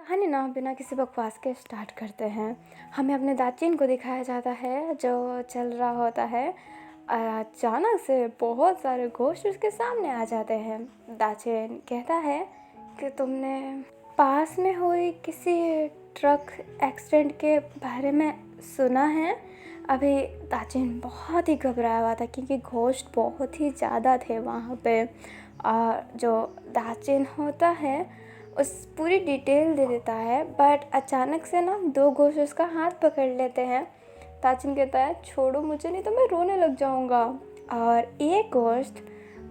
कहानी ना बिना किसी बकवास के स्टार्ट करते हैं। हमें अपने दाचिन को दिखाया जाता है जो चल रहा होता है। अचानक से बहुत सारे घोस्ट उसके सामने आ जाते हैं। दाचिन कहता है कि तुमने पास में हुई किसी ट्रक एक्सीडेंट के बारे में सुना है। अभी दाचिन बहुत ही घबराया हुआ था क्योंकि घोस्ट बहुत ही ज़्यादा थे वहाँ पे। और जो दाचिन होता है उस पूरी डिटेल दे देता है, बट अचानक से ना दो घोस्ट उसका हाथ पकड़ लेते हैं। दाचिन कहता है छोड़ो मुझे नहीं तो मैं रोने लग जाऊंगा। और एक घोस्ट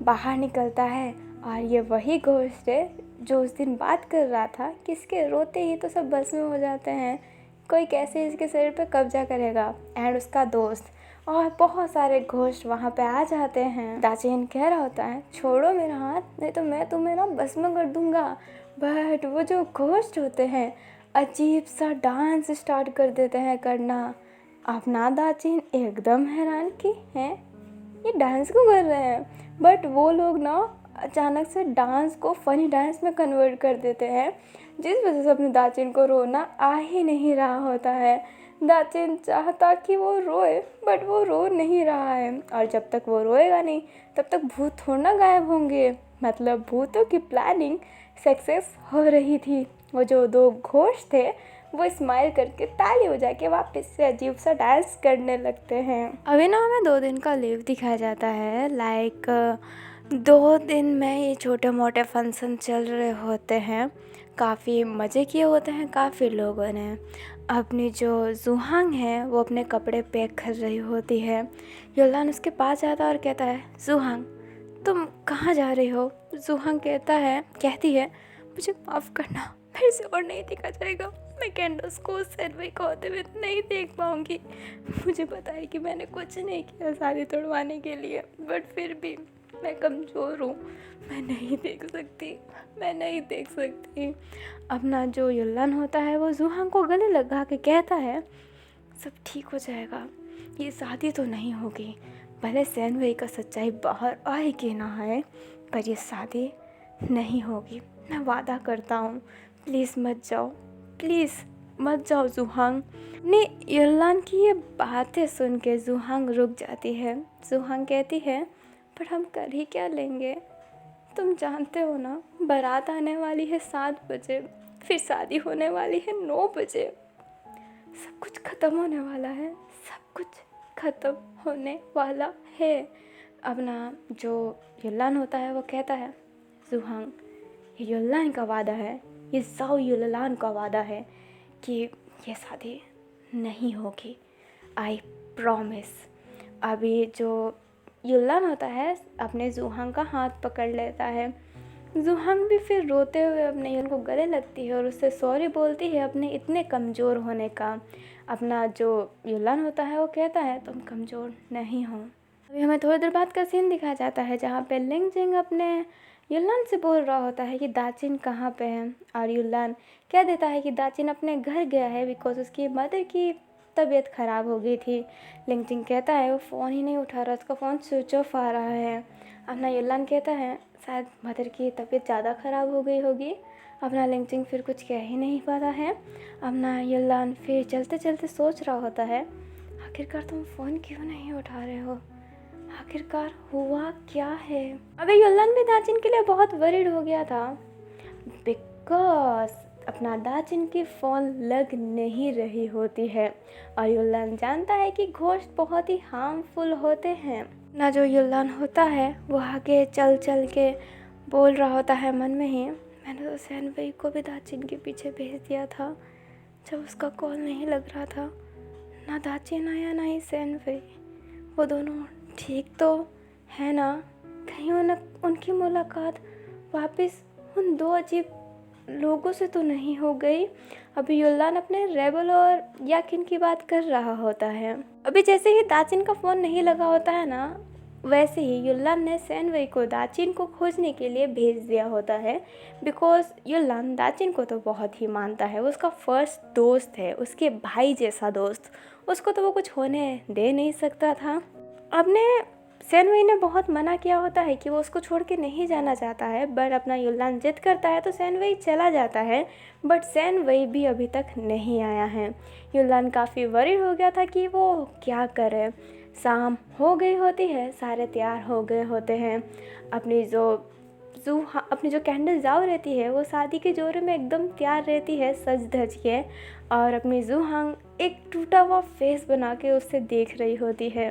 बाहर निकलता है और ये वही घोस्ट है जो उस दिन बात कर रहा था कि इसके रोते ही तो सब बस में हो जाते हैं, कोई कैसे इसके शरीर पे कब्जा करेगा। एंड उसका दोस्त और बहुत सारे घोस्ट वहाँ पे आ जाते हैं। दाचिन कह रहा होता है छोड़ो मेरा हाथ नहीं तो मैं तुम्हें ना बस में कर दूंगा। बट वो जो घोस्ट होते हैं अजीब सा डांस स्टार्ट कर देते हैं करना। अपना दाचिन एकदम हैरान कि हैं ये डांस क्यों कर रहे हैं। बट वो लोग ना अचानक से डांस को फनी डांस में कन्वर्ट कर देते हैं, जिस वजह से अपने दाचिन को रोना आ ही नहीं रहा होता है। दाचिन चाहता कि वो रोए बट वो रो नहीं रहा है, और जब तक वो रोएगा नहीं तब तक भूत थोड़ा ना गायब होंगे। मतलब भूतों की प्लानिंग सक्सेस हो रही थी। वो जो दो घोस्ट थे वो स्माइल करके ताली बजा के वापस से अजीब सा डांस करने लगते हैं। अभी ना हमें 2 दिन का लीव दिखाया जाता है। लाइक 2 दिन में ये छोटे मोटे फंक्शन चल रहे होते हैं। काफ़ी मज़े किए होते हैं काफ़ी लोगों ने। अपनी जो जुहांग है वो अपने कपड़े पैक कर रही होती है। युलान उसके पास जाता है और कहता है जुहांग तुम कहाँ जा रही हो। जुहांग कहती है मुझे माफ़ करना, फिर से और नहीं देखा जाएगा। मैं कैंडस को सेनवे को होते हुए नहीं देख पाऊँगी। मुझे पता है कि मैंने कुछ नहीं किया शादी तोड़वाने के लिए, बट फिर भी मैं कमज़ोर हूँ, मैं नहीं देख सकती। अपना जो युल्लान होता है वो जुहांग को गले लगा के कहता है सब ठीक हो जाएगा, ये शादी तो नहीं होगी। भले सेनवे का सच्चाई बाहर आए कि ना आए, पर ये शादी नहीं होगी, मैं वादा करता हूँ। प्लीज़ मत जाओ जुहांग। ने युल्लान की ये बातें सुन के जुहांग रुक जाती है। जुहांग कहती है पर हम कर ही क्या लेंगे, तुम जानते हो ना बारात आने वाली है 7 बजे, फिर शादी होने वाली है 9 बजे। सब कुछ ख़त्म होने वाला है। अपना जो युल्लान होता है वो कहता है जुहांग ये युल्लान का वादा है, ये ज़ाओ युल्लान का वादा है कि ये शादी नहीं होगी, आई प्रॉमिस। अभी जो युल्लान होता है अपने जुहांग का हाथ पकड़ लेता है। जुहांग भी फिर रोते हुए अपने युल्लान को गले लगती है और उससे सॉरी बोलती है अपने इतने कमज़ोर होने का। अपना जो युल्लान होता है वो कहता है तुम कमज़ोर नहीं हो। अभी हमें थोड़ी देर बाद का सीन दिखाया जाता है जहाँ पे लिंगजिंग अपने युल्लान से बोल रहा होता है कि दाचिन कहाँ पे है। और युल्लान कह देता है कि दाचिन अपने घर गया है बिकॉज उसकी मदर की तबीयत ख़राब हो गई थी। लिंगजिंग कहता है वो फ़ोन ही नहीं उठा रहा, उसका फ़ोन स्विच ऑफ आ रहा है। अपना युल्लान कहता है शायद मदर की तबीयत ज़्यादा ख़राब हो गई होगी। अपना लिंगजिंग फिर कुछ कह ही नहीं पाता है। अपना युल्लान फिर चलते चलते सोच रहा होता है आखिरकार तुम फ़ोन क्यों नहीं उठा रहे हो, आखिरकार हुआ क्या है। अबे युल्लान भी दाचिन के लिए बहुत वरीड हो गया था बिकॉज अपना दाचिन की फ़ोन लग नहीं रही होती है। और युल्लान जानता है कि घोस्ट बहुत ही हार्मफुल होते हैं ना। जो युल्लान होता है वो आगे चल के बोल रहा होता है मन में ही मैंने तो सेनवे को भी दाचिन के पीछे भेज दिया था जब उसका कॉल नहीं लग रहा था। ना दाचिन आया ना ही सेनवे, वो दोनों ठीक तो है ना, कहीं उनकी मुलाकात वापस उन 2 अजीब लोगों से तो नहीं हो गई। अभी युल्लान अपने रेबल और याकिन की बात कर रहा होता है। अभी जैसे ही दाचिन का फ़ोन नहीं लगा होता है ना, वैसे ही युल्लान ने सेनवे को दाचिन को खोजने के लिए भेज दिया होता है बिकॉज युल्लान दाचिन को तो बहुत ही मानता है, वो उसका फर्स्ट दोस्त है, उसके भाई जैसा दोस्त, उसको तो वो कुछ होने दे नहीं सकता था। अपने सेनवई ने बहुत मना किया होता है कि वो उसको छोड़ के नहीं जाना चाहता है, बट अपना युलान जिद करता है तो सेनवई चला जाता है। बट सेनवई भी अभी तक नहीं आया है। युलान काफ़ी वरीड हो गया था कि वो क्या करे। शाम हो गई होती है, सारे तैयार हो गए होते हैं। अपनी जो कैंडल जाओ रहती है वो शादी के जोड़े में एकदम तैयार रहती है सज धज के, और अपनी जूहांग एक टूटा हुआ फेस बना के उससे देख रही होती है।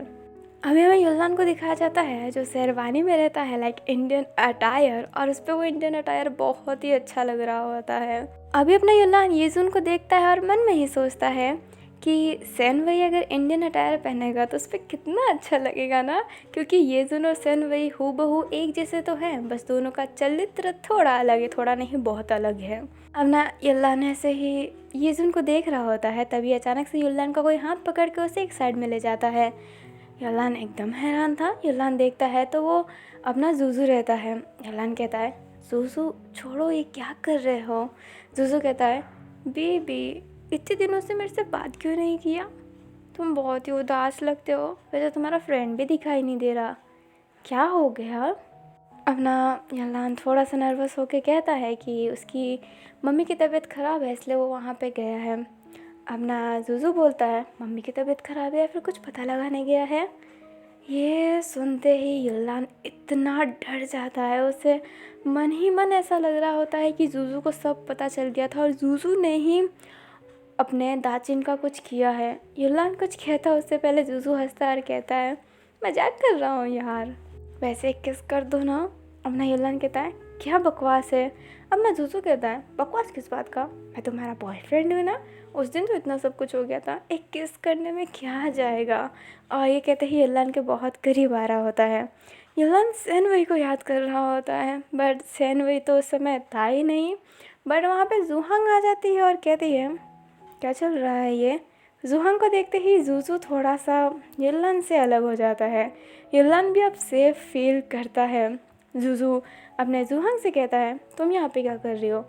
अभी हमें युलान को दिखाया जाता है जो शेरवानी में रहता है, लाइक इंडियन अटायर, और उस पर वो इंडियन अटायर बहुत ही अच्छा लग रहा होता है। अभी अपना युलान येजुन को देखता है और मन में ही सोचता है कि सेनवई अगर इंडियन अटायर पहनेगा तो उस पर कितना अच्छा लगेगा ना, क्योंकि येजुन और सेनवई हूबहू एक जैसे तो हैं, बस दोनों का चरित्र थोड़ा अलग है, थोड़ा नहीं बहुत अलग है। अब ना युलान ऐसे ही येजुन को देख रहा होता है, तभी अचानक से युलान का कोई हाथ पकड़ के उसे एक साइड में ले जाता है। युलान एकदम हैरान था। युलान देखता है तो वो अपना जूजू रहता है। युलान कहता है, जूजू छोड़ो, ये क्या कर रहे हो। जूजू कहता है, बेबी इतने दिनों से मेरे से बात क्यों नहीं किया, तुम बहुत ही उदास लगते हो, वैसे तुम्हारा फ्रेंड भी दिखाई नहीं दे रहा, क्या हो गया। अपना युलान थोड़ा सा नर्वस होके कहता है कि उसकी मम्मी की तबीयत ख़राब है इसलिए वो वहाँ पे गया है। अपना जूजू बोलता है, मम्मी की तबीयत ख़राब है या फिर कुछ पता लगाने गया है। ये सुनते ही युलान इतना डर जाता है, उसे मन ही मन ऐसा लग रहा होता है कि जूजू को सब पता चल गया था और जूजू ने ही अपने दाचिन का कुछ किया है। युलान कुछ कहता उससे पहले जूजू हंसता और कहता है, मजाक कर रहा हूँ यार, वैसे किस कर दो ना। अपना युलान कहता है, क्या बकवास है। अपना जूजू कहता है, बकवास किस बात का, मैं तुम्हारा बॉयफ्रेंड हूँ ना, उस दिन तो इतना सब कुछ हो गया था, एक किस करने में क्या जाएगा। और ये कहते ही युलान के बहुत करीब आ रहा होता है। युलान सेनवई को याद कर रहा होता है, बट सेनवई तो उस समय था ही नहीं। बट वहाँ पे जूहांग आ जाती है और कहती है, क्या चल रहा है ये। जूहांग को देखते ही जूजू थोड़ा सा युलान से अलग हो जाता है। युलान भी अब सेफ फील करता है। जूजू अपने जूहांग से कहता है, तुम यहाँ पे क्या कर रही हो,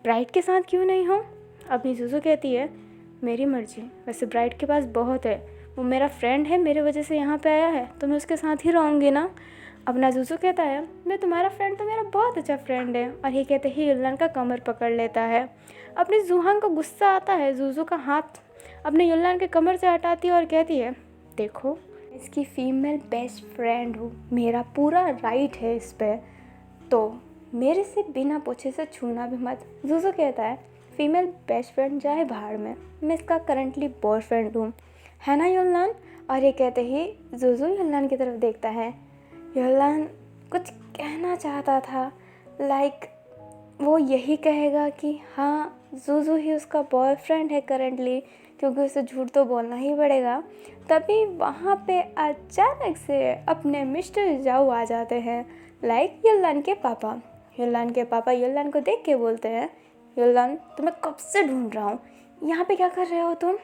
ब्राइट के साथ क्यों नहीं हो। अपनी जूजू कहती है, मेरी मर्जी, वैसे ब्राइट के पास बहुत है, वो मेरा फ्रेंड है, मेरे वजह से यहाँ पे आया है तो मैं उसके साथ ही रहूँगी ना। अपना जूजू कहता है, मैं तुम्हारा फ्रेंड तो मेरा बहुत अच्छा फ्रेंड है। और ये कहते ही युलान का कमर पकड़ लेता है। अपनी जूहांग को गुस्सा आता है, जूजू का हाथ अपने युलान के कमर से हटाती है और कहती है, देखो इसकी फीमेल बेस्ट फ्रेंड हूँ, मेरा पूरा राइट है इस पर, तो मेरे से बिना पूछे से छूना भी मत। जूजू कहता है, फीमेल बेस्ट फ्रेंड जाए बाहर में, मैं इसका करंटली बॉयफ्रेंड हूँ, है ना युलान। और ये कहते ही जूजू युलान की तरफ देखता है। युलान कुछ कहना चाहता था, लाइक वो यही कहेगा कि हाँ जूजू ही उसका बॉयफ्रेंड है करंटली, क्योंकि उसे झूठ तो बोलना ही पड़ेगा। तभी वहाँ पे अचानक से अपने मिस्टर जाओ आ जाते हैं, लाइक युलान के पापा। युलान के पापा युलान को देख के बोलते हैं, युलान तुम्हें कब से ढूंढ रहा हूँ, यहाँ पे क्या कर रहे हो तुम।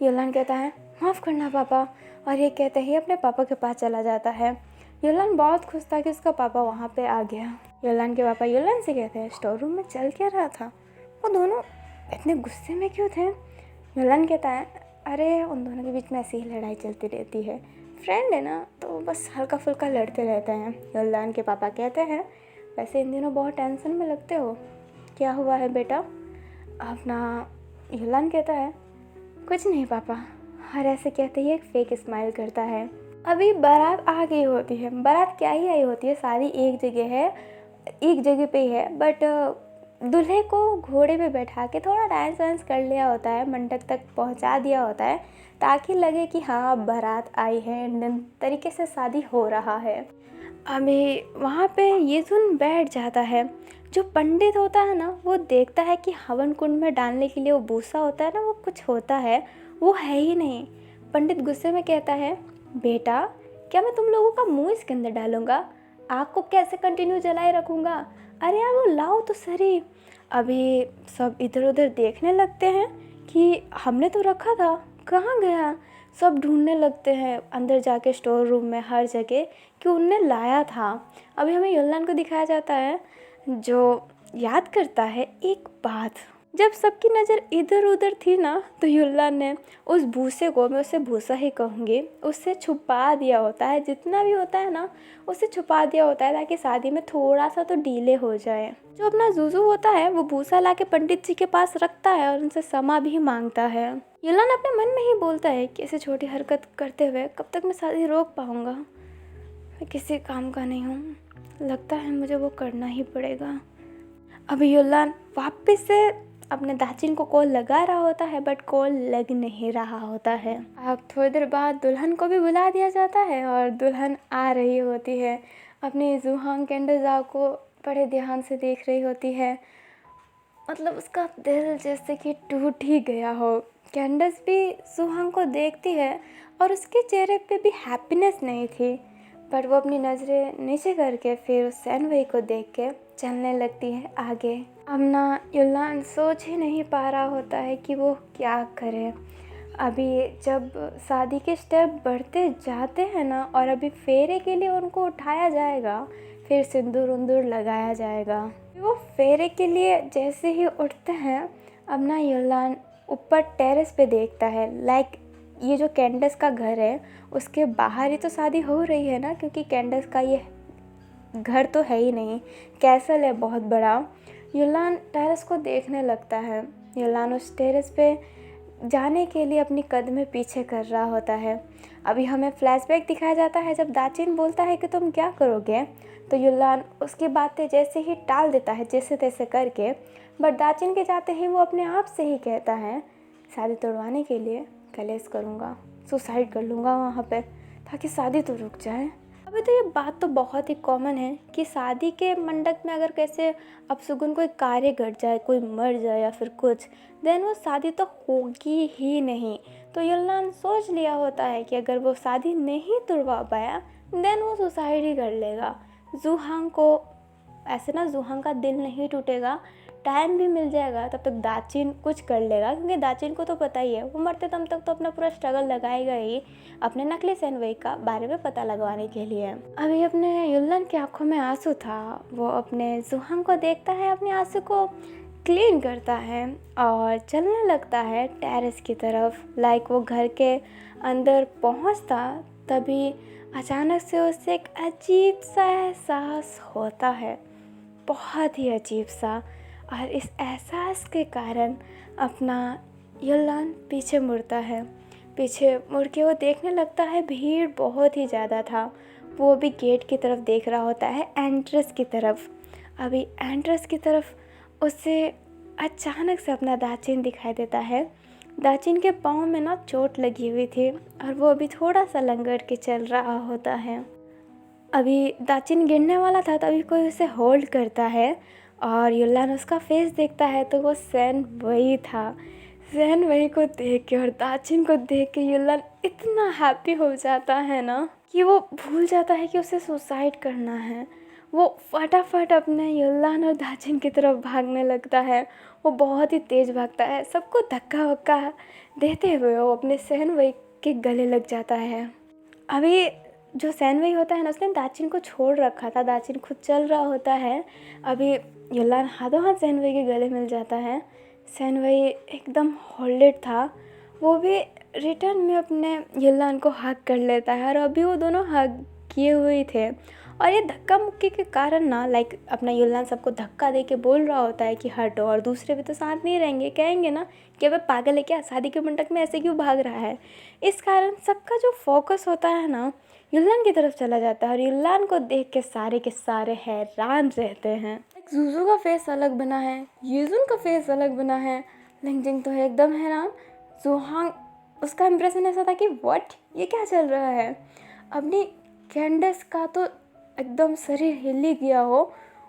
युलान कहता है, माफ़ करना पापा। और ये कहते ही अपने पापा के पास चला जाता है। युलान बहुत खुश था कि उसका पापा वहाँ पे आ गया। युलान के पापा युलान से कहते हैं, स्टोर रूम में चल क्या रहा था, वो दोनों इतने गुस्से में क्यों थे। युलान कहता है, अरे उन दोनों के बीच में ऐसी ही लड़ाई चलती रहती है, फ्रेंड है ना तो बस हल्का फुल्का लड़ते रहते हैं। युलान के पापा कहते हैं, वैसे इन दिनों बहुत टेंशन में लगते हो, क्या हुआ है बेटा। अपना युलान कहता है, कुछ नहीं पापा। और ऐसे कहते ही एक फेक स्माइल करता है। अभी बारात आ गई होती है, बारात क्या ही आई होती है, सारी एक जगह है, एक जगह पे ही है, बट दूल्हे को घोड़े पे बैठा के थोड़ा डांस वांस कर लिया होता है, मंडप तक पहुंचा दिया होता है ताकि लगे कि हाँ अब बारात आई है, इंडियन तरीके से शादी हो रहा है। अभी वहाँ पे येजुन बैठ जाता है। जो पंडित होता है ना वो देखता है कि हवन कुंड में डालने के लिए वो भूसा होता है ना, वो कुछ होता है, वो है ही नहीं। पंडित गुस्से में कहता है, बेटा क्या मैं तुम लोगों का मुंह इसके अंदर डालूंगा, आग को कैसे कंटिन्यू जलाए रखूँगा, अरे यार वो लाओ तो सही। अभी सब इधर उधर देखने लगते हैं कि हमने तो रखा था, कहाँ गया। सब ढूंढने लगते हैं अंदर जाके स्टोर रूम में हर जगह कि उनने लाया था। अभी हमें युलान को दिखाया जाता है जो याद करता है एक बात, जब सबकी नज़र इधर उधर थी ना, तो युल्लान ने उस भूसे को, मैं उसे भूसा ही कहूँगी, उससे छुपा दिया होता है। जितना भी होता है ना, उसे छुपा दिया होता है ताकि शादी में थोड़ा सा तो डीले हो जाए। जो अपना जूजू होता है वो भूसा लाके पंडित जी के पास रखता है और उनसे क्षमा भी मांगता है। युल्लान अपने मन में ही बोलता है कि ऐसी छोटी हरकत करते हुए कब तक मैं शादी रोक पाऊँगा। मैं किसी काम का नहीं हूँ, लगता है मुझे वो करना ही पड़ेगा। अभी युल्लान वापस से अपने दाचिन को कॉल लगा रहा होता है, बट कॉल लग नहीं रहा होता है। अब थोड़ी देर बाद दुल्हन को भी बुला दिया जाता है और दुल्हन आ रही होती है। अपनी जुहांग कैंडल को बड़े ध्यान से देख रही होती है, मतलब उसका दिल जैसे कि टूट ही गया हो। कैंडस भी जुहांग को देखती है और उसके चेहरे पे भी हैप्पीनेस नहीं थी, पर वो अपनी नज़रें नीचे करके फिर उस सैनवई को देख के चलने लगती है आगे। अब ना युल्लान सोच ही नहीं पा रहा होता है कि वो क्या करे। अभी जब शादी के स्टेप बढ़ते जाते हैं ना, और अभी फेरे के लिए उनको उठाया जाएगा, फिर सिंदूर उंदूर लगाया जाएगा। वो फेरे के लिए जैसे ही उठते हैं, अब ना युल्लान ऊपर टेरेस पे देखता है, लाइक ये जो कैंडस का घर है उसके बाहर ही तो शादी हो रही है ना, क्योंकि कैंडस का ये घर तो है ही नहीं, कैसल है बहुत बड़ा। युल्लान टेरेस को देखने लगता है। युल्लान उस टेरेस पे जाने के लिए अपनी कदमें पीछे कर रहा होता है। अभी हमें फ्लैशबैक दिखाया जाता है जब दाचिन बोलता है कि तुम क्या करोगे, तो युल्लान उसकी बातें जैसे ही टाल देता है जैसे तैसे करके, बट दाचिन के जाते ही वो अपने आप से ही कहता है शादी तोड़वाने के लिए कलेश करूँगा, सुसाइड कर लूँगा वहाँ पे, ताकि शादी तो रुक जाए। अभी तो ये बात तो बहुत ही कॉमन है कि शादी के मंडप में अगर कैसे अपशगुन कोई कार्य घट जाए, कोई मर जाए या फिर कुछ, देन वो शादी तो होगी ही नहीं। तो युल्लान सोच लिया होता है कि अगर वो शादी नहीं तुड़वा पाया देन वो सुसाइड ही कर लेगा। जुहांग को ऐसे ना, जुहांग का दिल नहीं टूटेगा, टाइम भी मिल जाएगा, तब तक दाचिन कुछ कर लेगा, क्योंकि दाचिन को तो पता ही है वो मरते दम तक तो अपना पूरा स्ट्रगल लगाएगा ही अपने नकली सैनवई का बारे में पता लगवाने के लिए। अभी अपने युल्लान की आंखों में आंसू था, वो अपने जुहांग को देखता है, अपने आंसू को क्लीन करता है और चलने लगता है टेरेस की तरफ। लाइक वो घर के अंदर पहुंचता तभी अचानक से उससे एक अजीब सा एहसास होता है, बहुत ही अजीब सा। और इस एहसास के कारण अपना युल्लान पीछे मुड़ता है। पीछे मुड़ के वो देखने लगता है भीड़ बहुत ही ज़्यादा था। वो भी गेट की तरफ देख रहा होता है, एंट्रेंस की तरफ। अभी एंट्रेंस की तरफ उसे अचानक से अपना दाचिन दिखाई देता है। दाचिन के पाँव में ना चोट लगी हुई थी और वो अभी थोड़ा सा लंगड़ के चल रहा होता है। अभी दाचिन गिरने वाला था तभी कोई उसे होल्ड करता है और युल्लान उसका फेस देखता है तो वो सैनवई था। सैनवई को देख के और दाचिन को देख के युल्लान इतना हैप्पी हो जाता है ना कि वो भूल जाता है कि उसे सुसाइड करना है। वो फटाफट अपने युल्लान और दाचिन की तरफ भागने लगता है। वो बहुत ही तेज़ भागता है, सबको धक्का वक्का देते हुए वो अपने सैनवई के गले लग जाता है। अभी जो सैनवई होता है ना, उसने दाचिन को छोड़ रखा था, दाचिन खुद चल रहा होता है। अभी युल्लान हाथों हाथ सैनवई के गले मिल जाता है। सैनवई एकदम होल्डेड था, वो भी रिटर्न में अपने युल्लान को हग कर लेता है और अभी वो दोनों हग किए हुए थे। और ये धक्का मुक्की के कारण ना, लाइक अपना युल्लान सबको धक्का दे के बोल रहा होता है कि हटो, और दूसरे भी तो साथ नहीं रहेंगे, कहेंगे ना कि अबे पागल है क्या, शादी के मंडप में ऐसे क्यों भाग रहा है। इस कारण सबका जो फोकस होता है ना युल्लान की तरफ चला जाता है और युल्लान को देख के सारे हैरान रहते हैं। जूजू का फेस अलग बना है, युजुन का फेस अलग बना है, लिंगजिंग तो एकदम हैरान। जुहांग, उसका इंप्रेशन ऐसा था कि व्हाट, ये क्या चल रहा है। अपनी कैंडस का तो एकदम शरीर हिल ही गया हो,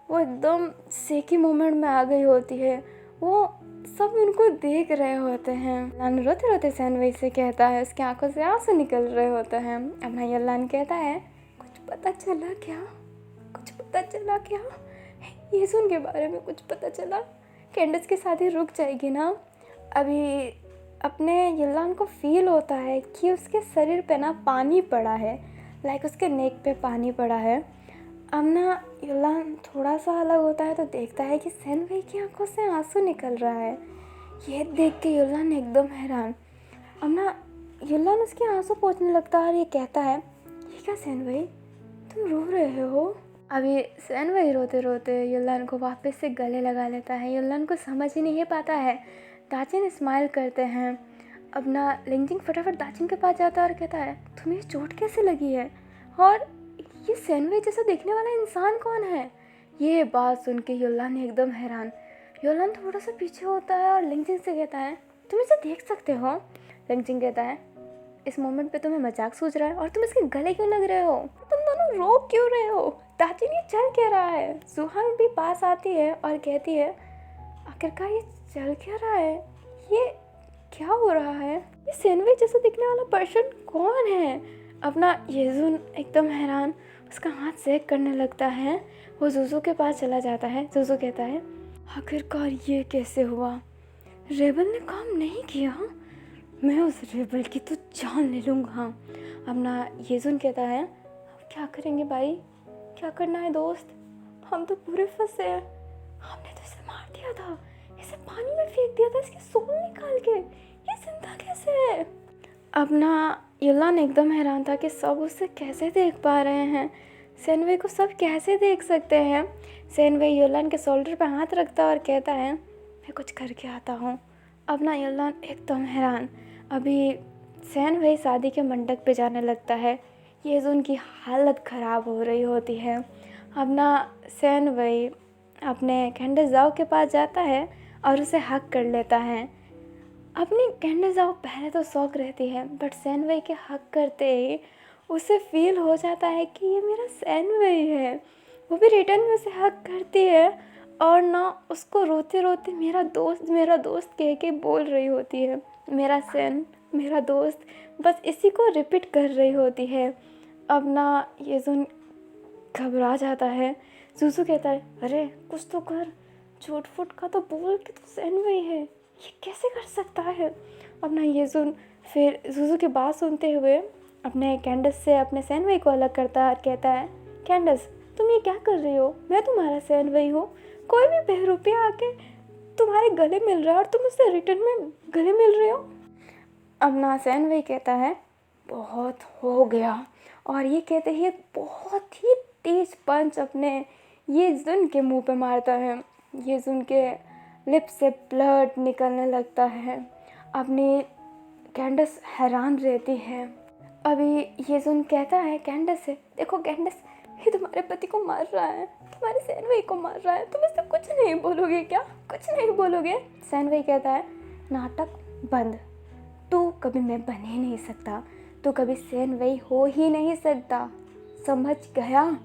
वो एकदम सेकी मोमेंट में आ गई होती है। वो सब उनको देख रहे होते हैं। युल्लान रोते रोते सैनवई से कहता है, उसकी आंखों से आंसू निकल रहे होते हैं। अपना युल्लान कहता है कुछ पता चला क्या, कुछ पता चला क्या, युजुन के बारे में कुछ पता चला, कैंडस की शादी रुक जाएगी ना। अभी अपने युल्लान को फील होता है कि उसके शरीर पे ना पानी पड़ा है, लाइक उसके नेक पे पानी पड़ा है। अब ना युल्लान थोड़ा सा अलग होता है तो देखता है कि सैनवई की आंखों से आंसू निकल रहा है। ये देख के युलान एकदम हैरान। अब ना युलान उसके आंसू पोंछने लगता है और ये कहता है, ये क्या सेनवई, तुम रो रहे हो? अभी सेनवई रोते रोते युलान को वापस से गले लगा लेता है। युलान को समझ ही नहीं पाता है। दाचिन स्माइल करते हैं। अब ना लिंगजिंग फटाफट दाचिन के पास जाता है और कहता है, तुम्हें चोट कैसे लगी है, और ये सेनवई जैसा दिखने वाला इंसान कौन है? ये बात सुन के युलान एकदम हैरान। युलान थोड़ा सा पीछे होता है और लिंगजिंग से कहता है, तुम इसे देख सकते हो? लिंगजिंग कहता है, इस मोमेंट पे तुम्हें मजाक सूझ रहा है और तुम इसके गले क्यों लग रहे हो? तुम दोनों रो क्यों रहे हो? दाचिन ये चल क्या रहा है? सुहांग भी पास आती है और कहती है, आखिरकार ये चल क्या रहा है? ये क्या हो रहा है? ये सेनवई जैसा दिखने वाला पर्सन कौन है? अपना येजुन एकदम हैरान उसका हाथ सेक करने लगता है। वो जुजू के पास चला जाता है। जुजू कहता है, आखिरकार ये कैसे हुआ? रेबल ने काम नहीं किया? मैं उस रेबल की तो जान ले लूँगा। अब ना येजुन कहता है, अब क्या करेंगे भाई, क्या करना है दोस्त, हम तो पूरे फंसे हैं। हमने तो इसे मार दिया था, इसे पानी में फेंक दिया था इसकी सोल निकाल के, ये जिंदा कैसे है? अब ना युलान एकदम हैरान था कि सब उसे कैसे देख पा रहे हैं। सेनवई को सब कैसे देख सकते हैं? सेनवई युलान के शोल्डर पे हाथ रखता और कहता है, मैं कुछ करके आता हूँ। अब ना युलान एकदम हैरान। अभी सेनवई शादी के मंडप पे जाने लगता है। येजुन की हालत ख़राब हो रही होती है। अब ना सेनवई अपने कैंडस जाओ के पास जाता है और उसे हक कर लेता है। अपनी कैंडस जाओ पहले तो शौक रहती है, बट सेनवई के हक करते ही उसे फील हो जाता है कि ये मेरा सेनवई है। वो भी रिटर्न में उसे हक करती है और ना उसको रोते रोते मेरा दोस्त कह के बोल रही होती है, मेरा सेन, मेरा दोस्त, बस इसी को रिपीट कर रही होती है। अब ना येजुन घबरा जाता है। जुजू कहता है, अरे कुछ तो कर, झूठ फूट का तो बोल कि तू सेनवई है, ये कैसे कर सकता है? अब ना येजुन फिर जुजू की बात सुनते हुए अपने कैंडस से अपने सेनवई को अलग करता है और कहता है, कैंडस तुम ये क्या कर रही हो? मैं तुम्हारा सेनवई हूँ। कोई भी बहरूपिया आके तुम्हारे गले मिल रहा है और तुम उससे रिटर्न में गले मिल रहे हो? अब ना सेनवई कहता है, बहुत हो गया, और ये कहते ही एक बहुत ही तेज पंच अपने येजुन के मुंह पे मारता है। येजुन के लिप से ब्लड निकलने लगता है। अपनी कैंडस हैरान रहती है। अभी येजुन कहता है कैंडस से, देखो कैंडस, ये तुम्हारे पति को मार रहा है, तुम्हारे सेनवई को मार रहा है, तुम इससे कुछ नहीं बोलोगे क्या? कुछ नहीं बोलोगे? सेनवई कहता है, नाटक बंद, तू कभी मैं बन ही नहीं सकता, तू कभी सेनवई हो ही नहीं सकता, समझ गया?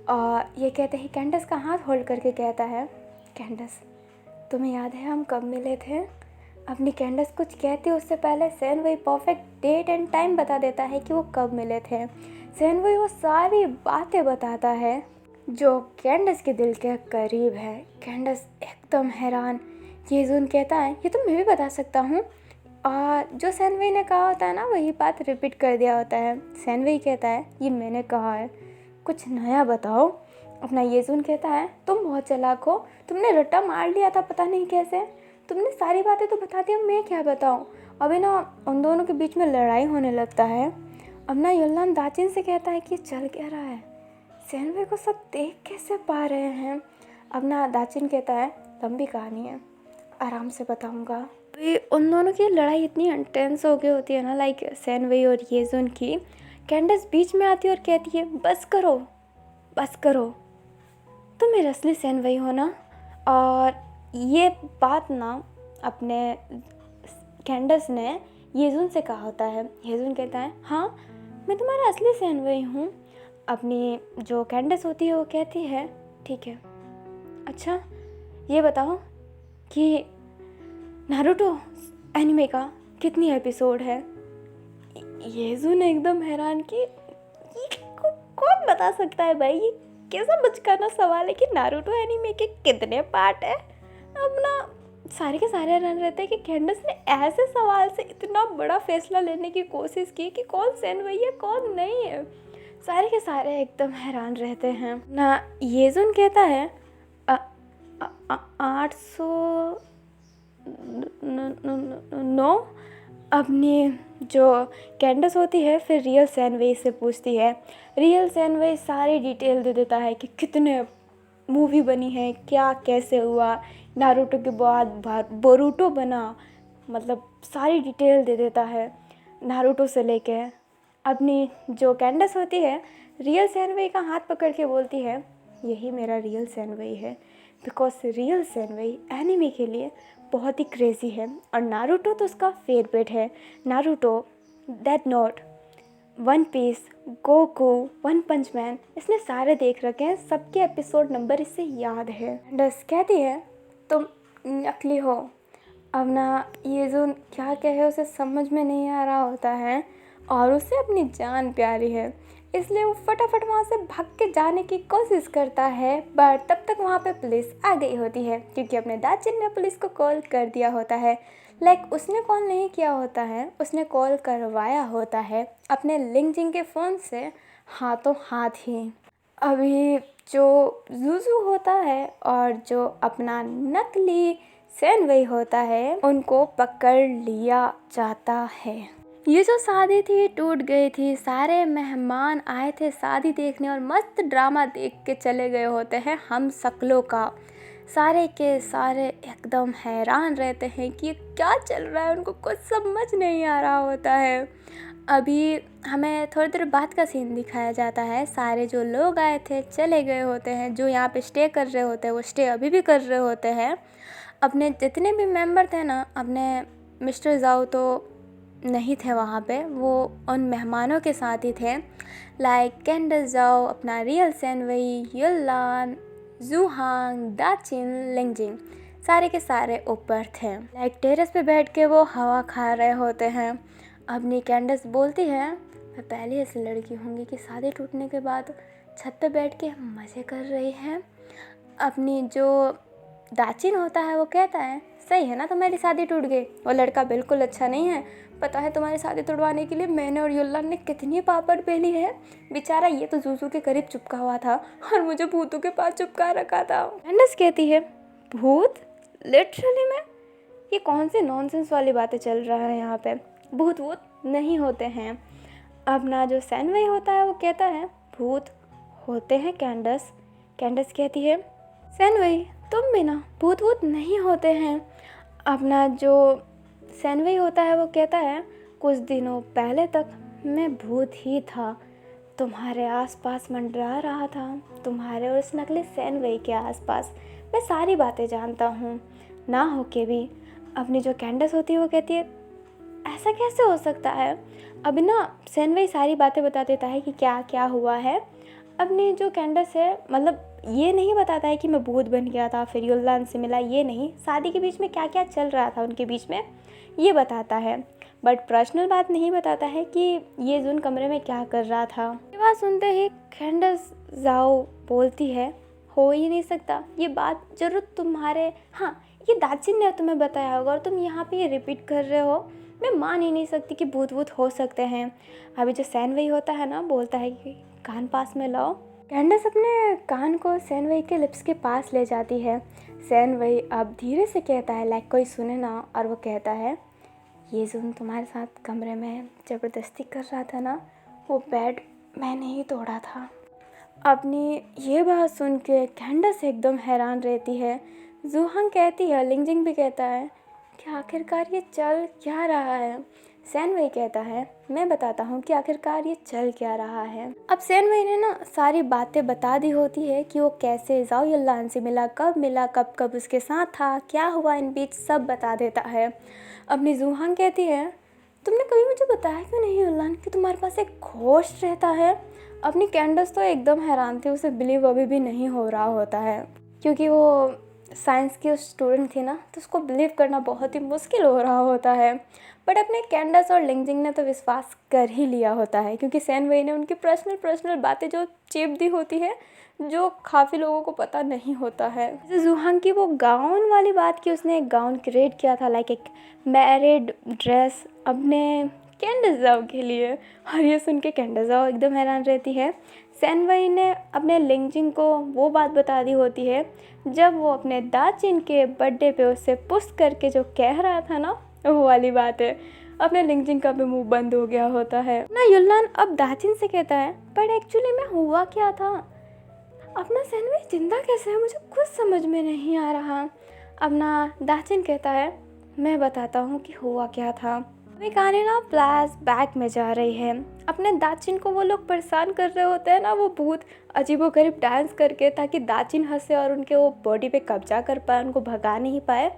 और ये कहते ही कैंडस का हाथ होल्ड करके कहता है, कैंडस तुम्हें याद है हम कब मिले थे? अपनी कैंडस कुछ कहती उससे पहले सेनवई परफेक्ट डेट एंड टाइम बता देता है कि वो कब मिले थे। सेनवई वो सारी बातें बताता है जो कैंडस के दिल के करीब है। कैंडस एकदम हैरान। येजुन कहता है, ये तो मैं भी बता सकता हूँ। और जो सेनवई ने कहा होता है ना, वही बात रिपीट कर दिया होता है। सेनवई कहता है, ये मैंने कहा है, कुछ नया बताओ। अपना येजुन कहता है, तुम बहुत चालाक हो, तुमने रट्टा मार लिया था पता नहीं कैसे, तुमने सारी बातें तो बता दी, अब मैं क्या बताऊँ? अभी ना उन दोनों के बीच में लड़ाई होने लगता है। अब ना युलान दाचिन से कहता है कि चल क्या रहा है, सेनवई को सब देख कैसे पा रहे हैं? अब ना दाचिन कहता है, लंबी कहानी है, आराम से बताऊँगा। अभी उन दोनों की लड़ाई इतनी इंटेंस हो गई होती है ना, लाइक सेनवई और येजुन की। कैंडस बीच में आती है और कहती है, बस करो, बस करो, तुम मेरे असली सेनवई हो ना? और ये बात ना अपने कैंडस ने येजुन से कहा होता है। येजुन कहता है, हाँ मैं तुम्हारा असली सेनवई हूँ। अपनी जो कैंडस होती है वो कहती है, ठीक है, अच्छा ये बताओ कि नारुतो एनिमे का कितनी एपिसोड है? येजुन एकदम हैरान कि ये कौन बता सकता है भाई, ये कैसा बचकाना सवाल है कि नारुतो एनीमे के कितने पार्ट है? अब ना सारे के सारे हैरान रहते हैं कि कैंडस ने ऐसे सवाल से इतना बड़ा फैसला लेने की कोशिश की कि कौन सेनवई है कौन नहीं है। सारे के सारे एकदम हैरान रहते हैं ना। येजुन कहता है 800 नो। अपनी जो कैंडस होती है फिर रियल सैनवेई से पूछती है। रियल सैनवेई सारी डिटेल दे देता है कि कितने मूवी बनी है, क्या कैसे हुआ, नारुतो के बाद बोरुटो बना, मतलब सारी डिटेल दे देता है नारुतो से लेके। अपनी जो कैंडस होती है रियल सैनवेई का हाथ पकड़ के बोलती है यही मेरा रियल सैनवेई है, बिकॉज रियल सैनवेई एनिमे के लिए बहुत ही क्रेज़ी है और नारुतो तो उसका फेवरेट है। Naruto, death note, one piece, Goku, one punch man, इसने सारे देख रखे हैं, सबके एपिसोड नंबर इससे याद है। डस कहती है तुम नकली हो। अब ना ये जो क्या कहे उसे समझ में नहीं आ रहा होता है और उसे अपनी जान प्यारी है, इसलिए वो फटाफट वहाँ से भाग के जाने की कोशिश करता है। बट तब तक वहाँ पे पुलिस आ गई होती है क्योंकि अपने दाचिन ने पुलिस को कॉल कर दिया होता है। उसने कॉल नहीं किया होता है, उसने कॉल करवाया होता है अपने लिंगजिंग के फ़ोन से हाथों हाथ ही। अभी जो जूजू होता है और जो अपना नकली सैनवेई होता है उनको पकड़ लिया जाता है। ये जो शादी थी टूट गई थी, सारे मेहमान आए थे शादी देखने और मस्त ड्रामा देख के चले गए होते हैं हम शक्लों का। सारे के सारे एकदम हैरान रहते हैं कि ये क्या चल रहा है, उनको कुछ समझ नहीं आ रहा होता है। अभी हमें थोड़ी देर बाद का सीन दिखाया जाता है। सारे जो लोग आए थे चले गए होते हैं, जो यहाँ पे स्टे कर रहे होते हैं वो स्टे अभी भी कर रहे होते हैं। अपने जितने भी मेंबर थे ना, अपने मिस्टर जाओ तो नहीं थे वहाँ पे, वो उन मेहमानों के साथ ही थे। कैंडस जाओ, अपना रियल सैनवेई, युलान, जूहांग, दाचिन, लिंगजिंग, सारे के सारे ऊपर थे। टेरेस पे बैठ के वो हवा खा रहे होते हैं। अपनी कैंडस बोलती है मैं पहली ऐसी लड़की होंगी कि शादी टूटने के बाद छत पे बैठ के मज़े कर रही है। अपनी जो दाचिन होता है वो कहता है सही है ना, तुम्हारी शादी टूट गई, वो लड़का बिल्कुल अच्छा नहीं है। पता है तुम्हारी शादी तोड़वाने के लिए मैंने और युल्लान ने कितनी पापड़ बेली है। बेचारा ये तो जूजू के करीब चिपका हुआ था और मुझे भूतों के पास चिपका रखा था। कैंडस कहती है भूत? लिटरली में ये कौन से नॉनसेंस वाली बातें चल रहा है यहाँ पे, भूत वूत नहीं होते हैं। अब ना जो सैनवेई होता है वो कहता है भूत होते हैं कैंडस। कैंडस कहती है सैनवेई तुम भी ना, भूत वूत नहीं होते हैं। अपना जो सैनवेई होता है वो कहता है कुछ दिनों पहले तक मैं भूत ही था, तुम्हारे आसपास मंडरा रहा था, तुम्हारे और उस नकली सैनवेई के आसपास। मैं सारी बातें जानता हूँ ना हो के भी। अपनी जो कैंडस होती है वो कहती है ऐसा कैसे हो सकता है। अभी ना सैनवेई सारी बातें बता देता है कि क्या क्या हुआ है। अपनी जो कैंडस है मतलब ये नहीं बताता है कि मैं भूत बन गया था फिर युल्लान से मिला, ये नहीं, शादी के बीच में क्या क्या चल रहा था उनके बीच में ये बताता है। बट पर्सनल बात नहीं बताता है कि ये जून कमरे में क्या कर रहा था। ये बात सुनते ही कैंडस जाओ बोलती है हो ही नहीं सकता, ये बात जरूर तुम्हारे, हाँ ये दाचिन ने तुम्हें बताया होगा और तुम यहाँ पे ये रिपीट कर रहे हो। मैं मान ही नहीं सकती कि भूत वूत हो सकते हैं। अभी जो सैनवेई होता है ना बोलता है कि कान पास में लाओ। कैंडस अपने कान को सैनवेई के लिप्स के पास ले जाती है। सैनवेई अब धीरे से कहता है कोई सुने ना, और वो कहता है ये जून तुम्हारे साथ कमरे में ज़बरदस्ती कर रहा था ना, वो बेड मैंने ही तोड़ा था। अपनी ये बात सुन के कैंडस एकदम हैरान रहती है। जूहांग कहती है, लिंगजिंग भी कहता है कि आखिरकार ये चल क्या रहा है। सैनवेई कहता है मैं बताता हूँ कि आखिरकार ये चल क्या रहा है। अब सैनवेई ने ना सारी बातें बता दी होती है कि वो कैसे जाओ युल्लान से मिला, कब कब उसके साथ था, क्या हुआ इन बीच, सब बता देता है। अपनी जूहांग कहती है तुमने कभी मुझे बताया क्यों नहीं युल्लान कि तुम्हारे पास एक घोस्ट रहता है। अपनी कैंडस तो एकदम हैरान थी, उसे बिलीव अभी भी नहीं हो रहा होता है क्योंकि वो साइंस की स्टूडेंट थी ना, तो उसको बिलीव करना बहुत ही मुश्किल हो रहा होता है। बट अपने कैंडस और लिंगजिंग ने तो विश्वास कर ही लिया होता है क्योंकि सैनवेई ने उनकी पर्सनल बातें जो चिप दी होती है जो काफ़ी लोगों को पता नहीं होता है। जैसे जूहांग की वो गाउन वाली बात की, उसने एक गाउन क्रिएट किया था एक मैरिड ड्रेस अपने कैंडिस के लिए। और ये सुन के कैंडिस एकदम हैरान रहती है। सैनवई ने अपने लिंगजिन को वो बात बता दी होती है जब वो अपने दाचिन के बर्थडे पे उससे पुश करके जो कह रहा था ना, वो वाली बात है। अपने लिंगजिन का भी मुंह बंद हो गया होता है ना। युनलान अब दाचिन से कहता है, पर एक्चुअली में हुआ क्या था? अपना सैनवई जिंदा कैसे है, मुझे कुछ समझ में नहीं आ रहा। अपना दाचिन कहता है, मैं बताता हूँ कि हुआ क्या था। अभी कहानी ना फ्लैश बैक में जा रही है। अपने दाचिन को वो लोग परेशान कर रहे होते हैं ना, वो भूत अजीबोगरीब डांस करके, ताकि दाचिन हंसे और उनके वो बॉडी पे कब्जा कर पाए, उनको भगा नहीं पाए।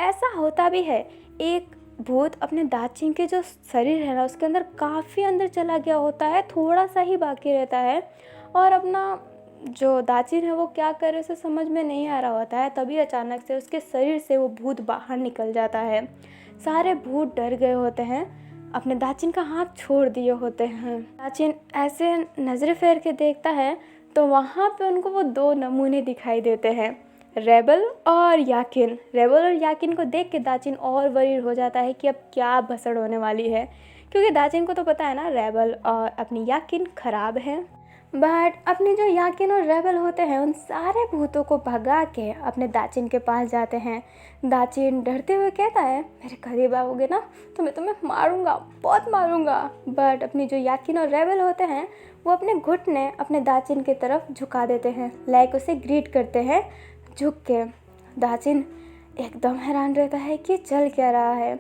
ऐसा होता भी है। एक भूत अपने दाचिन के जो शरीर है ना, उसके अंदर काफ़ी अंदर चला गया होता है, थोड़ा सा ही बाकी रहता है। और अपना जो दाचिन है वो क्या करे उसे समझ में नहीं आ रहा होता है। तभी अचानक से उसके शरीर से वो भूत बाहर निकल जाता है। सारे भूत डर गए होते हैं, अपने दाचिन का हाथ छोड़ दिए होते हैं। दाचिन ऐसे नज़रें फेर के देखता है तो वहाँ पे उनको वो दो नमूने दिखाई देते हैं, रेबल और याकिन। रेबल और याकिन को देख के दाचिन और वरीड हो जाता है कि अब क्या भसड़ होने वाली है, क्योंकि दाचिन को तो पता है ना रेबल और अपनी याकिन खराब है। बट अपने जो याकिन और रेबल होते हैं उन सारे भूतों को भगा के अपने दाचिन के पास जाते हैं। दाचिन डरते हुए कहता है, मेरे करीब आओगे ना तो मैं तुम्हें मारूंगा, बहुत मारूंगा। बट अपनी जो याकिन और रेबल होते हैं वो अपने घुटने अपने दाचिन की तरफ झुका देते हैं, लाइक उसे ग्रीट करते हैं झुक के। दाचिन एकदम हैरान रहता है कि चल क्या रहा है।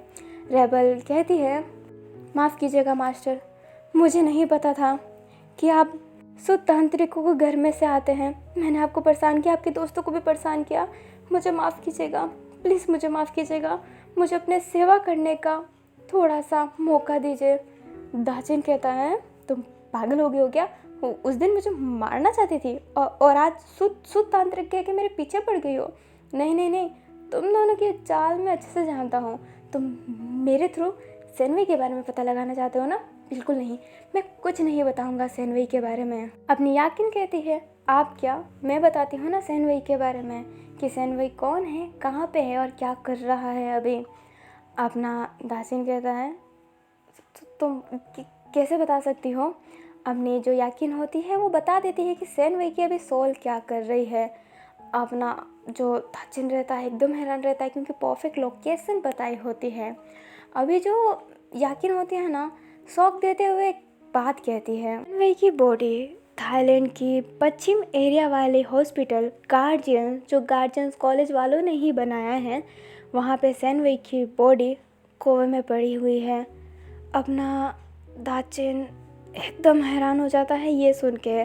रेबल कहती है, माफ़ कीजिएगा मास्टर, मुझे नहीं पता था कि आप सुतांत्रिकों को घर में से आते हैं। मैंने आपको परेशान किया, आपके दोस्तों को भी परेशान किया। मुझे माफ़ कीजिएगा, प्लीज़ मुझे माफ़ कीजिएगा। मुझे अपने सेवा करने का थोड़ा सा मौका दीजिए। दाचिन कहता है, तुम पागल हो गए हो क्या? उस दिन मुझे मारना चाहती थी और आज सुतांत्रिक कह के मेरे पीछे पड़ गई हो। नहीं नहीं नहीं, तुम दोनों की चाल मैं अच्छे से जानता हूँ। तुम मेरे थ्रू सैनवई के बारे में पता लगाना चाहते हो ना? बिल्कुल नहीं, मैं कुछ नहीं बताऊंगा सैनवई के बारे में। अपनी याकिन कहती है, आप क्या, मैं बताती हूँ ना सैनवई के बारे में कि सैनवई कौन है, कहाँ पे है और क्या कर रहा है अभी। अपना दाचिन कहता है, तुम कैसे बता सकती हो? अपनी जो याकिन होती है वो बता देती है कि सैनवई की अभी सोल क्या कर रही है। अपना जो दाचिन रहता है एकदम हैरान रहता है, क्योंकि परफेक्ट लोकेशन बताई होती है। अभी जो याकिन होती है ना, शौक देते हुए एक बात कहती है, सैनवई की बॉडी थाईलैंड की पश्चिम एरिया वाले हॉस्पिटल गार्जियन, जो गार्जियंस कॉलेज वालों ने ही बनाया है, वहाँ पे सैनवई की बॉडी कोवे में पड़ी हुई है। अपना दाचिन एकदम हैरान हो जाता है ये सुन के।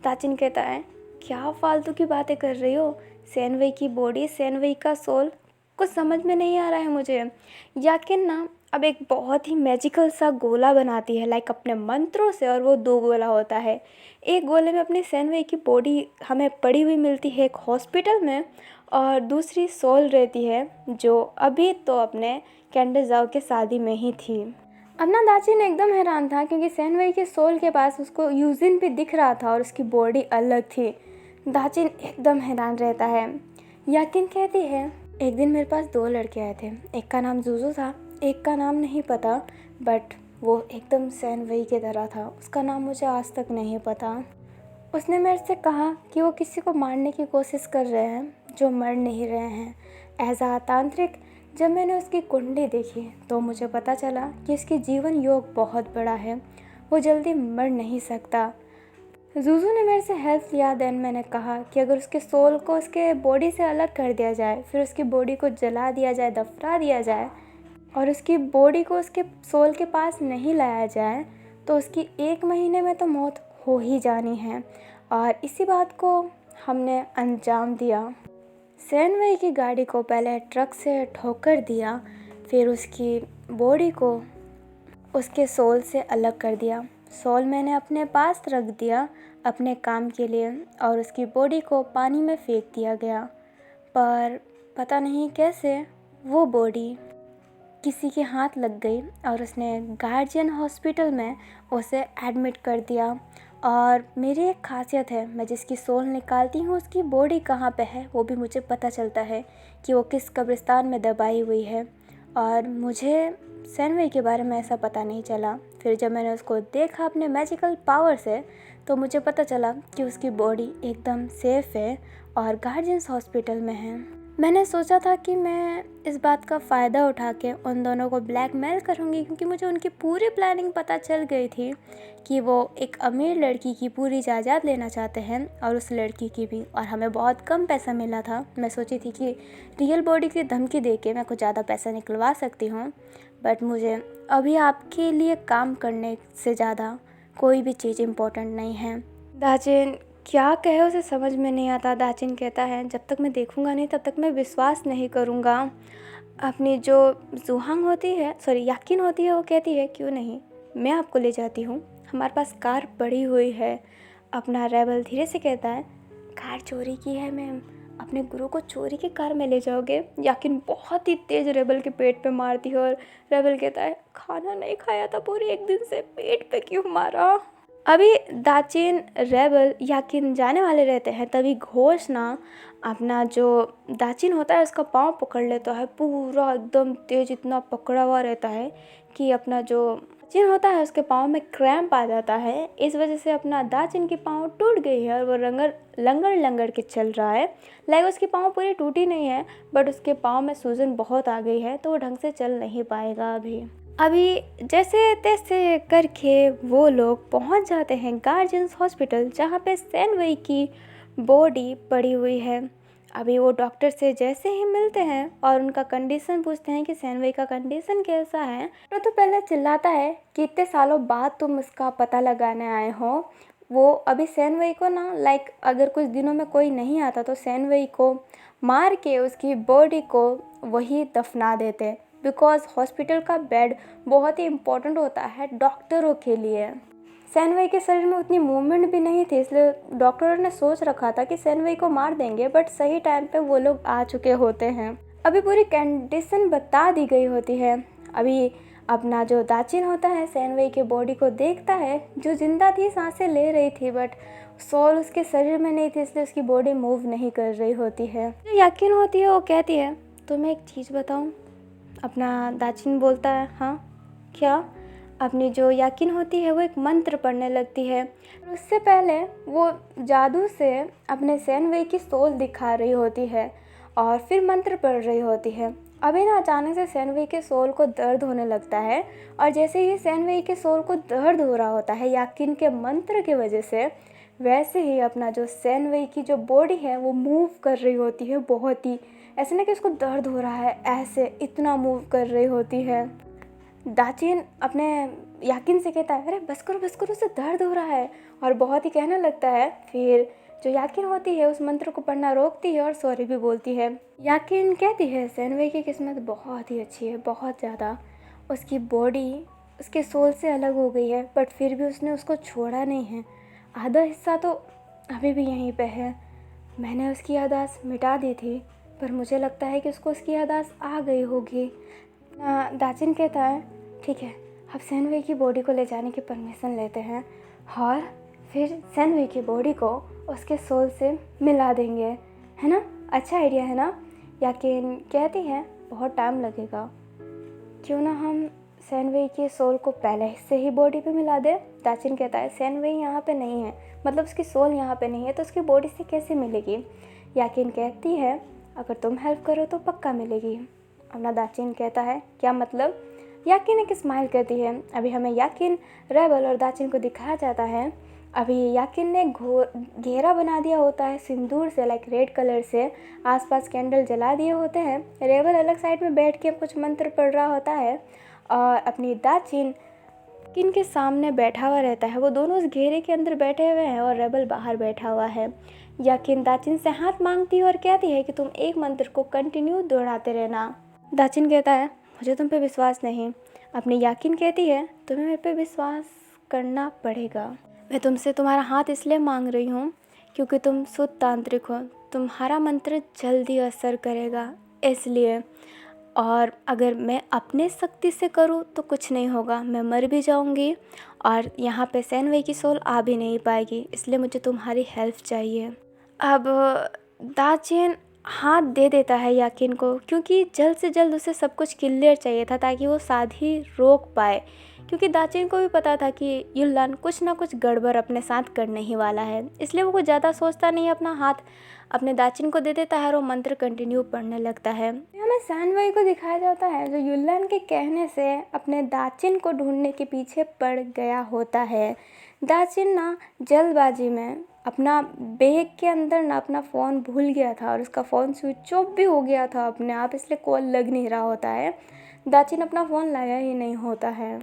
दाचिन कहता है, क्या फालतू की बातें कर रही हो? सैनवई की बॉडी, सैनवई का सोल, कुछ समझ में नहीं आ रहा है मुझे। याकिन ना अब एक बहुत ही मैजिकल सा गोला बनाती है, लाइक अपने मंत्रों से, और वो दो गोला होता है। एक गोले में अपनी सैनवई की बॉडी हमें पड़ी हुई मिलती है एक हॉस्पिटल में, और दूसरी सोल रहती है जो अभी तो अपने कैंडिस के शादी में ही थी। अपना दाचिन एकदम हैरान था, क्योंकि सैनवई के सोल के पास उसको यूजिन भी दिख रहा था और उसकी बॉडी अलग थी। दाचिन एकदम हैरान रहता है। याकिन कहती है, एक दिन मेरे पास दो लड़के आए थे, एक का नाम जूजू था, एक का नाम नहीं पता, बट वो एकदम सैनवई की तरह था। उसका नाम मुझे आज तक नहीं पता। उसने मेरे से कहा कि वो किसी को मारने की कोशिश कर रहे हैं जो मर नहीं रहे हैं। एज अ तांत्रिक, जब मैंने उसकी कुंडली देखी तो मुझे पता चला कि उसकी जीवन योग बहुत बड़ा है, वो जल्दी मर नहीं सकता। जूजू ने मेरे से हेल्प लिया। देन मैंने कहा कि अगर उसके सोल को उसके बॉडी से अलग कर दिया जाए, फिर उसकी बॉडी को जला दिया जाए, दफना दिया जाए, और उसकी बॉडी को उसके सोल के पास नहीं लाया जाए, तो उसकी 1 महीने में तो मौत हो ही जानी है। और इसी बात को हमने अंजाम दिया। सैनवई की गाड़ी को पहले ट्रक से ठोकर दिया, फिर उसकी बॉडी को उसके सोल से अलग कर दिया। सोल मैंने अपने पास रख दिया अपने काम के लिए, और उसकी बॉडी को पानी में फेंक दिया गया। पर पता नहीं कैसे वो बॉडी किसी के हाथ लग गई और उसने गार्जियन हॉस्पिटल में उसे एडमिट कर दिया। और मेरी एक खासियत है, मैं जिसकी सोल निकालती हूँ उसकी बॉडी कहाँ पे है वो भी मुझे पता चलता है कि वो किस कब्रिस्तान में दबाई हुई है। और मुझे सैनवई के बारे में ऐसा पता नहीं चला। फिर जब मैंने उसको देखा अपने मैजिकल पावर से तो मुझे पता चला कि उसकी बॉडी एकदम सेफ है और गार्जियंस हॉस्पिटल में है। मैंने सोचा था कि मैं इस बात का फ़ायदा उठा के उन दोनों को ब्लैकमेल करूँगी, क्योंकि मुझे उनकी पूरी प्लानिंग पता चल गई थी कि वो एक अमीर लड़की की पूरी जायदाद लेना चाहते हैं और उस लड़की की भी, और हमें बहुत कम पैसा मिला था। मैं सोची थी कि रियल बॉडी की धमकी दे के मैं कुछ ज़्यादा पैसा निकलवा सकती हूँ, बट मुझे अभी आपके लिए काम करने से ज़्यादा कोई भी चीज़ इम्पोर्टेंट नहीं है। दाचिन क्या कहे उसे समझ में नहीं आता। दाचिन कहता है जब तक मैं देखूंगा नहीं तब तक मैं विश्वास नहीं करूंगा। अपनी जो जुहांग होती है, याकिन होती है, वो कहती है क्यों नहीं, मैं आपको ले जाती हूँ, हमारे पास कार पड़ी हुई है। अपना रेबल धीरे से कहता है कार चोरी की है मैम, अपने गुरु को चोरी की कार में ले जाओगे। याकिन बहुत ही तेज़ रेबल के पेट पे मारती है और रेबल कहता है खाना नहीं खाया था पूरे एक दिन से, पेट पे क्यों मारा। अभी दाचिन रेबल याकिन जाने वाले रहते हैं, तभी घोष ना अपना जो दाचिन होता है उसका पाँव पकड़ लेता है, पूरा एकदम तेज इतना पकड़ा हुआ रहता है कि अपना जो दाचिन होता है उसके पाँव में क्रैम्प आ जाता है। इस वजह से अपना दाचिन की पाँव टूट गई है और वो लंगड़ लंगड़ के चल रहा है। लाइक उसकी पाँव पूरी टूटी नहीं है, बट उसके पाँव में सूजन बहुत आ गई है, तो वो ढंग से चल नहीं पाएगा। अभी जैसे तैसे करके वो लोग पहुंच जाते हैं गार्जियंस हॉस्पिटल, जहां पे सैनवई की बॉडी पड़ी हुई है। अभी वो डॉक्टर से जैसे ही मिलते हैं और उनका कंडीशन पूछते हैं कि सैनवई का कंडीशन कैसा है, तो पहले चिल्लाता है कि इतने सालों बाद तुम इसका पता लगाने आए हो। वो अभी सैनवई को ना अगर कुछ दिनों में कोई नहीं आता तो सैनवई को मार के उसकी बॉडी को वही दफना देते, बिकॉज हॉस्पिटल का बेड बहुत ही इम्पोर्टेंट होता है डॉक्टरों के लिए। सैनवई के शरीर में उतनी मूवमेंट भी नहीं थी, इसलिए डॉक्टरों ने सोच रखा था कि सैनवई को मार देंगे, बट सही टाइम पे वो लोग आ चुके होते हैं। अभी पूरी कंडीशन बता दी गई होती है। अभी अपना जो दाचिन होता है सैनवई के बॉडी को देखता है, जो जिंदा थी, सांसें ले रही थी, बट सोल उसके शरीर में नहीं थी, इसलिए उसकी बॉडी मूव नहीं कर रही होती है। जो याकिन होती है वो कहती है तुम्हें एक चीज़ बताऊँ। अपना दाचिन बोलता है हाँ क्या। अपनी जो याकिन होती है वो एक मंत्र पढ़ने लगती है। उससे पहले वो जादू से अपने सैनवई की सोल दिखा रही होती है और फिर मंत्र पढ़ रही होती है। अभी ना अचानक से सैनवई के सोल को दर्द होने लगता है, और जैसे ही सैनवई के सोल को दर्द हो रहा होता है याकिन के मंत्र की वजह से, वैसे ही अपना जो सैनवई की जो बॉडी है वो मूव कर रही होती है। बहुत ही ऐसे ना कि उसको दर्द हो रहा है, ऐसे इतना मूव कर रही होती है। दाचिन अपने याकिन से कहता है अरे बस करो उसे दर्द हो रहा है, और बहुत ही कहने लगता है। फिर जो याकिन होती है उस मंत्र को पढ़ना रोकती है और सॉरी भी बोलती है। याकिन कहती है सैनवई की किस्मत बहुत ही अच्छी है, बहुत ज़्यादा। उसकी बॉडी उसके सोल से अलग हो गई है, बट फिर भी उसने उसको छोड़ा नहीं है। आधा हिस्सा तो अभी भी यहीं पे है। मैंने उसकी याददाश्त मिटा दी थी, पर मुझे लगता है कि उसको उसकी याददाश्त आ गई होगी। दाचिन कहता है ठीक है, अब सैनवई की बॉडी को ले जाने की परमिशन लेते हैं और फिर सैनवई की बॉडी को उसके सोल से मिला देंगे, है ना? अच्छा आइडिया है ना? याकिन कहती है बहुत टाइम लगेगा, क्यों ना हम सैनवई के सोल को पहले से ही बॉडी पे मिला दे। दाचिन कहता है सैनवई यहाँ पे नहीं है, मतलब उसकी सोल यहाँ पे नहीं है, तो उसकी बॉडी से कैसे मिलेगी? याकिन कहती है अगर तुम हेल्प करो तो पक्का मिलेगी। अपना दाचिन कहता है क्या मतलब? याकिन एक स्माइल करती है। अभी हमें याकिन, रेबल और दाचिन को दिखाया जाता है। अभी याकिन ने घेरा बना दिया होता है सिंदूर से, रेड कलर से, आसपास कैंडल जला दिए होते हैं। रेबल अलग साइड में बैठ के कुछ मंत्र पढ़ रहा होता है और अपनी दाचिन किन के सामने बैठा हुआ रहता है। वो दोनों उस घेरे के अंदर बैठे हुए हैं और रेबल बाहर बैठा हुआ है। याकिन दाचिन से हाथ मांगती है और कहती है कि तुम एक मंत्र को कंटिन्यू दोहराते रहना। दाचिन कहता है मुझे तुम पे विश्वास नहीं। अपनी याकिन कहती है तुम्हें मेरे पे विश्वास करना पड़ेगा। मैं तुमसे तुम्हारा हाथ इसलिए मांग रही हूँ क्योंकि तुम शुद्ध तांत्रिक हो, तुम्हारा मंत्र जल्दी असर करेगा इसलिए। और अगर मैं अपने शक्ति से करूँ तो कुछ नहीं होगा, मैं मर भी जाऊँगी और यहाँ पे सैनवई की सोल आ भी नहीं पाएगी, इसलिए मुझे तुम्हारी हेल्प चाहिए। अब दाचिन हाथ दे देता है याकिन को, क्योंकि जल्द से जल्द उसे सब कुछ क्लियर चाहिए था ताकि वो शादी रोक पाए। क्योंकि दाचिन को भी पता था कि युल्लान कुछ ना कुछ गड़बड़ अपने साथ करने ही वाला है, इसलिए वो कुछ ज़्यादा सोचता नहीं, अपना हाथ अपने दाचिन को दे देता है और वो मंत्र कंटिन्यू पढ़ने लगता है। हमें सैनवई को दिखाया जाता है जो युल्लान के कहने से अपने दाचिन को ढूंढने के पीछे पड़ गया होता है। दाचिन ना जल्दबाजी में अपना बैग के अंदर ना अपना फ़ोन भूल गया था और उसका फ़ोन स्विच ऑफ भी हो गया था अपने आप, इसलिए कॉल लग नहीं रहा होता है। दाचिन अपना फ़ोन लाया ही नहीं होता है।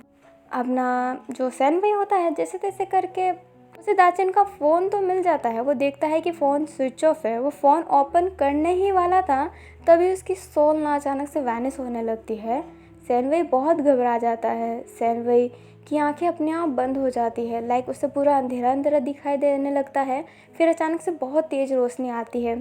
अपना जो सैनवई होता है जैसे तैसे करके उसे दाचिन का फ़ोन तो मिल जाता है। वो देखता है कि फ़ोन स्विच ऑफ है। वो फ़ोन ओपन करने ही वाला था तभी उसकी सोल ना अचानक से वैनिश होने लगती है। सैनवई बहुत घबरा जाता है। सैनवई की आंखें अपने आप बंद हो जाती है, लाइक उसे पूरा अंधेरा अंधेरा दिखाई देने लगता है। फिर अचानक से बहुत तेज़ रोशनी आती है।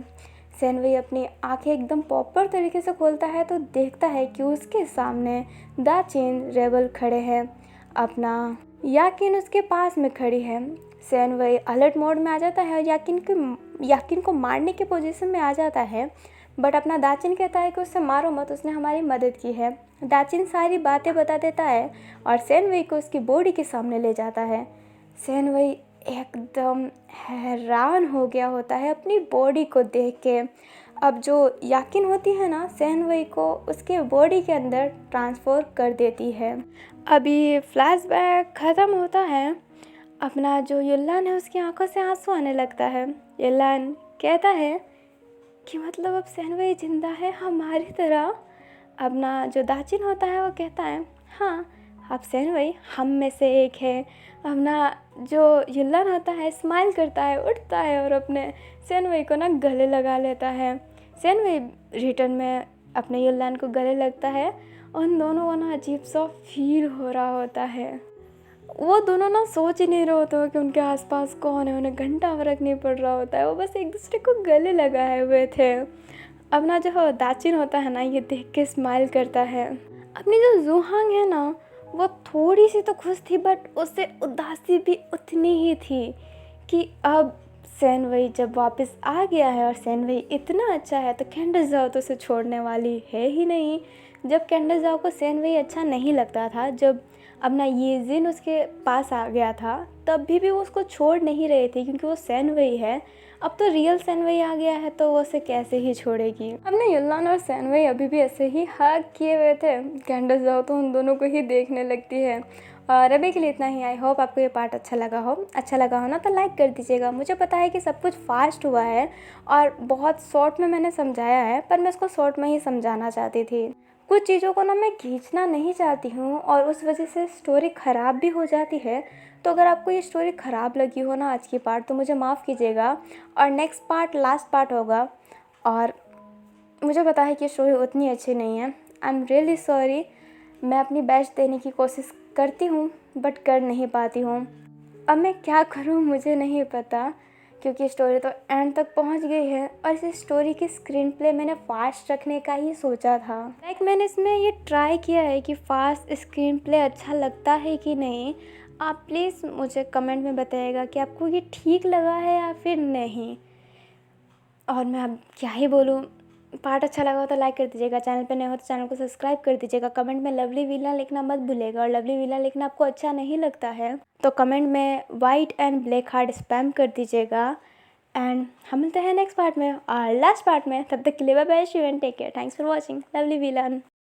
सैनवई अपनी आंखें एकदम प्रॉपर तरीके से खोलता है तो देखता है कि उसके सामने दाचिन रेबल खड़े हैं। अपना याकिन उसके पास में खड़ी है। सैनवई अलर्ट मोड में आ जाता है और याकिन को मारने की पोजीशन में आ जाता है, बट अपना दाचिन कहता है कि उससे मारो मत, उसने हमारी मदद की है। दाचिन सारी बातें बता देता है और सैनवई को उसकी बॉडी के सामने ले जाता है। सैनवई एकदम हैरान हो गया होता है अपनी बॉडी को देख के। अब जो याकिन होती है ना, सैनवई को उसके बॉडी के अंदर ट्रांसफ़र कर देती है। अभी फ्लैशबैक ख़त्म होता है। अपना जो युल्लान है उसकी आंखों से आंसू आने लगता है। युल्लान कहता है कि मतलब अब सैनवई जिंदा है हमारी तरह। अपना जो दाचिन होता है वो कहता है हाँ, अब सैनवई हम में से एक है। अपना जो युल्लान होता है स्माइल करता है, उठता है और अपने सैनवई को ना गले लगा लेता है। सैनवई रिटर्न में अपने युल्लान को गले लगता है। उन दोनों को ना अजीब सा फील हो रहा होता है। वो दोनों ना सोच ही नहीं रहे होते हो कि उनके आसपास कौन है, उन्हें घंटा फर्क नहीं पड़ रहा होता है, वो बस एक दूसरे को गले लगाए हुए थे। अब ना जो दाचिन होता है ना, ये देख के स्माइल करता है। अपनी जो जूहांग है ना, वो थोड़ी सी तो खुश थी बट उससे उदासी भी उतनी ही थी कि अब सैनवई जब वापस आ गया है और सैनवई इतना अच्छा है तो कैंडस जाओ तो उसे छोड़ने वाली है ही नहीं। जब कैंडस जाओ को सैनवई अच्छा नहीं लगता था, जब अपना ये जिन उसके पास आ गया था तब भी वो उसको छोड़ नहीं रहे थे क्योंकि वो सैनवई है। अब तो रियल सैनवई आ गया है तो वो उसे कैसे ही छोड़ेगी। अपने युल्लान और सैनवई अभी भी ऐसे ही हग किए हुए थे। कैंडस जाओ तो उन दोनों को ही देखने लगती है। और अभी के लिए इतना ही। आई होप आपको ये पार्ट अच्छा लगा हो ना तो लाइक कर दीजिएगा। मुझे पता है कि सब कुछ फास्ट हुआ है और बहुत शॉर्ट में मैंने समझाया है, पर मैं इसको शॉर्ट में ही समझाना चाहती थी। कुछ चीज़ों को ना मैं खींचना नहीं चाहती हूँ और उस वजह से स्टोरी ख़राब भी हो जाती है। तो अगर आपको ये स्टोरी ख़राब लगी हो ना आज की पार्ट, तो मुझे माफ़ कीजिएगा और नेक्स्ट पार्ट लास्ट पार्ट होगा। और मुझे पता है कि स्टोरी उतनी अच्छी नहीं है, आई एम रियली सॉरी। मैं अपनी बेस्ट देने की कोशिश करती हूँ बट कर नहीं पाती हूँ। अब मैं क्या करूँ मुझे नहीं पता, क्योंकि स्टोरी तो एंड तक पहुंच गई है और इस स्टोरी की स्क्रीन प्ले मैंने फास्ट रखने का ही सोचा था। मैंने इसमें ये ट्राई किया है कि फास्ट स्क्रीन प्ले अच्छा लगता है कि नहीं। आप प्लीज़ मुझे कमेंट में बताइएगा कि आपको ये ठीक लगा है या फिर नहीं। और मैं अब क्या ही बोलूँ। पार्ट अच्छा लगा हो तो लाइक कर दीजिएगा, चैनल पे नए हो तो चैनल को सब्सक्राइब कर दीजिएगा। कमेंट में लवली विला लिखना मत भूलिएगा, और लवली विला लिखना आपको अच्छा नहीं लगता है तो कमेंट में white and black heart spam कर दीजिएगा। एंड हम मिलते हैं नेक्स्ट पार्ट में और लास्ट पार्ट में। तब तक के लिए bye bye, take care, thanks for watching lovely villain.